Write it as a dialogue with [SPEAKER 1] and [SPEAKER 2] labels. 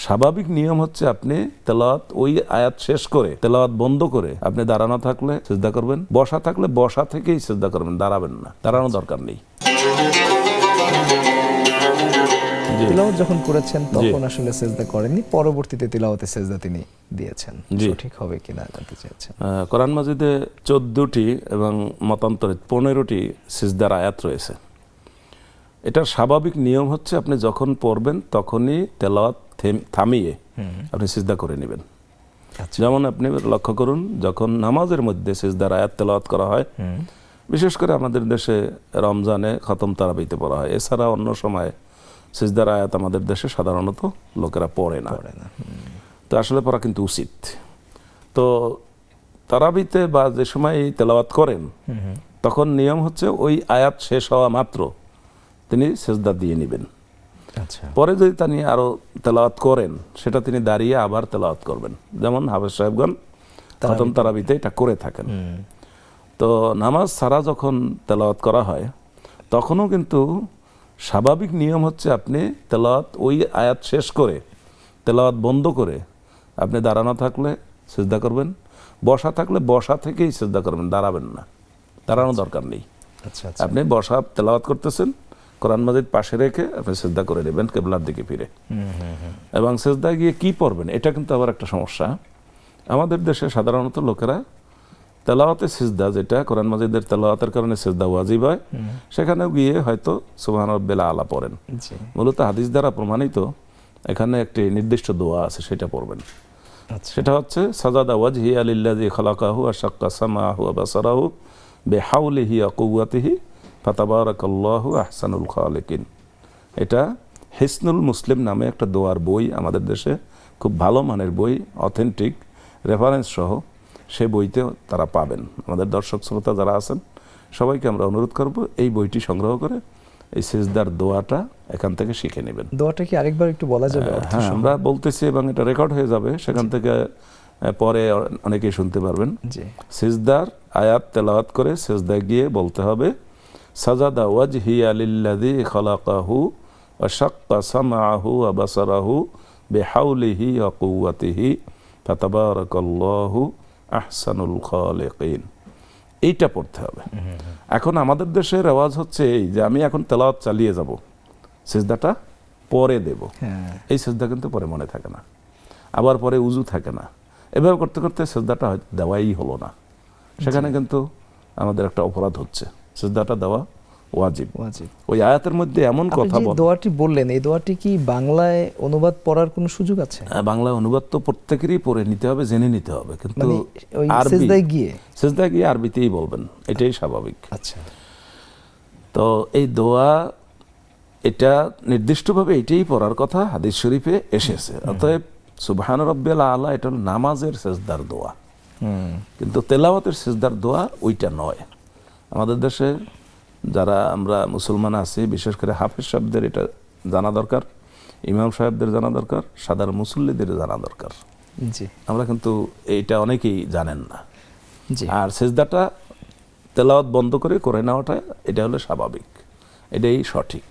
[SPEAKER 1] স্বাভাবিক নিয়ম হচ্ছে আপনি তেলাওয়াত ওই আয়াত শেষ করে তেলাওয়াত বন্ধ করে আপনি দাঁড়ানো থাকলে সিজদা করবেন, বসা থাকলে বসা থেকেই সিজদা করবেন, দাঁড়াবেন না, দাঁড়ানো দরকার নেই।
[SPEAKER 2] তিলাওয়াত যখন করেছেন তখন আসলে সিজদা করেননি, পরবর্তীতে তিলাওয়াতে সিজদা তিনি দিয়েছেন, সঠিক হবে কিনা জানতে চাইছেন।
[SPEAKER 1] কোরআন মাজিদে 14টি এবং মতান্তরে 15টি সিজদার আয়াত রয়েছে। এটার স্বাভাবিক নিয়ম হচ্ছে আপনি যখন পড়বেন তখনই তেলাওয়াত থামিয়ে আপনি সিজদা করে নেবেন। যেমন আপনি লক্ষ্য করুন, যখন নামাজের মধ্যে সিজদার আয়াত তেলাওয়াত করা হয়, বিশেষ করে আমাদের দেশে রমজানে খতম তারাবিতে পড়া হয়, এছাড়া অন্য সময় সিজদার আয়াত আমাদের দেশে সাধারণত লোকেরা পড়ে না। তো আসলে পড়া কিন্তু উচিত। তো তারাবিতে বা যে সময় তেলাওয়াত করেন তখন নিয়ম হচ্ছে ওই আয়াত শেষ হওয়া মাত্র তিনি সিজদা দিয়ে নেবেন। পরে যদি তিনি আরো তেলাওয়াত করেন সেটা তিনি দাঁড়িয়ে আবার তেলাওয়াত করবেন, যেমন হাফেজ সাহেবগণ খতম তারাবিতে এটা করে থাকেন। তো নামাজ ছাড়া যখন তেলাওয়াত করা হয় তখনও কিন্তু স্বাভাবিক নিয়ম হচ্ছে আপনি তেলাওয়াত ওই আয়াত শেষ করে তেলাওয়াত বন্ধ করে আপনি দাঁড়ানো থাকলে সিজদা করবেন, বসা থাকলে বসা থেকেই সিজদা করবেন, দাঁড়াবেন না, দাঁড়ানো দরকার নেই। আপনি বসা তেলাওয়াত করতেছেন, কোরআন মাজিদ পাশে রেখে আপনি সিজদা করে নেবেন কিবলার দিকে ফিরে। এবং সিজদায় গিয়ে কি পড়বেন এটা কিন্তু আবার একটা সমস্যা। আমাদের দেশে সাধারণত লোকেরা তেলাওয়াতে সিজদা, যেটা কোরআন মাজিদের তেলাওয়াতের কারণে সিজদা ওয়াজিব হয়, সেখানেও গিয়ে হয়তো সুবহান রাব্বিল আলা পড়েন। মূলত হাদিস দ্বারা প্রমাণিত এখানে একটি নির্দিষ্ট দোয়া আছে, সেটা পড়বেন। সেটা হচ্ছে সাজাদা ওয়াজহি লিল্লাযী খালাকাহু ওয়া শাক্কা সামাহু ওয়া বাসারাহু বিহাউলিহি ওয়া কুওয়াতিহি ফাতাবারাকাল্লাহু আহসানুল খালিকিন। এটা হিসনুল মুসলিম নামে একটা দোয়ার বই, আমাদের দেশে খুব ভালো মানের বই, অথেন্টিক রেফারেন্স সহ সে বইতে তারা পাবেন। আমাদের দর্শক শ্রোতা যারা আছেন সবাইকে আমরা অনুরোধ করব এই বইটি সংগ্রহ করে এই সিজদার দোয়াটা এখান থেকে শিখে নেবেন।
[SPEAKER 2] দোয়াটা কি আরেকবার একটু বলা যাবে?
[SPEAKER 1] হ্যাঁ, আমরা বলতেছি এবং এটা রেকর্ড হয়ে যাবে, সেখান থেকে পরে অনেকেই শুনতে পারবেন। সিজদার আয়াত তেলাওয়াত করে সিজদায় গিয়ে বলতে হবে, সাজাদা ওয়াজহি লিল্লাযী খালাকাহু ওয়া শাক্কা সামাহু ওয়া বাসারাহু বিহাউলিহি ওয়া কুওয়াতিহি ফাতাবারাকাল্লাহু আহসানুল খালিকিন। এইটা পড়তে হবে। এখন আমাদের দেশের রেওয়াজ হচ্ছে এই যে আমি এখন তেলাওয়াত চালিয়ে যাব, সিজদাটা পরে দেব। এই সিজদা কিন্তু পরে মনে থাকে না, আবার পরে উজু থাকে না, এভাবে করতে করতে সিজদাটা হয়তো দেওয়াই হলো না। সেখানে কিন্তু আমাদের একটা অপরাধ হচ্ছে, সিজদাটা দেওয়া ওয়াজিব। ওই আয়াতের মধ্যে এমন কথা
[SPEAKER 2] দোয়াটি বললেন, এই দোয়াটি কি বাংলায় অনুবাদ পড়ার কোনো সুযোগ আছে?
[SPEAKER 1] বাংলায় অনুবাদ তো প্রত্যেকেরই পড়ে নিতে হবে, জেনে নিতে হবে, কিন্তু সিজদায় গিয়ে আরবিতেই বলবেন, এটাই স্বাভাবিক।
[SPEAKER 2] আচ্ছা,
[SPEAKER 1] তো এই দোয়া এটা নির্দিষ্টভাবে এটাই পড়ার কথা হাদিস শরীফে এসেছে। অতএব সুবহান রাব্বিল আলা এটা নামাজের সিজদার দোয়া, কিন্তু তেলাওয়াতের সিজদার দোয়া ওইটা নয়। আমাদের দেশে যারা আমরা মুসলমান আছি, বিশেষ করে হাফেজ সাহেবদের এটা জানা দরকার, ইমাম সাহেবদের জানা দরকার, সাধারণ মুসল্লিদের জানা দরকার। আমরা কিন্তু এইটা অনেকেই জানেন না। আর সিজদাটা তেলাওয়াত বন্ধ করে নেওয়াটা এটা হলো স্বাভাবিক, এটাই সঠিক।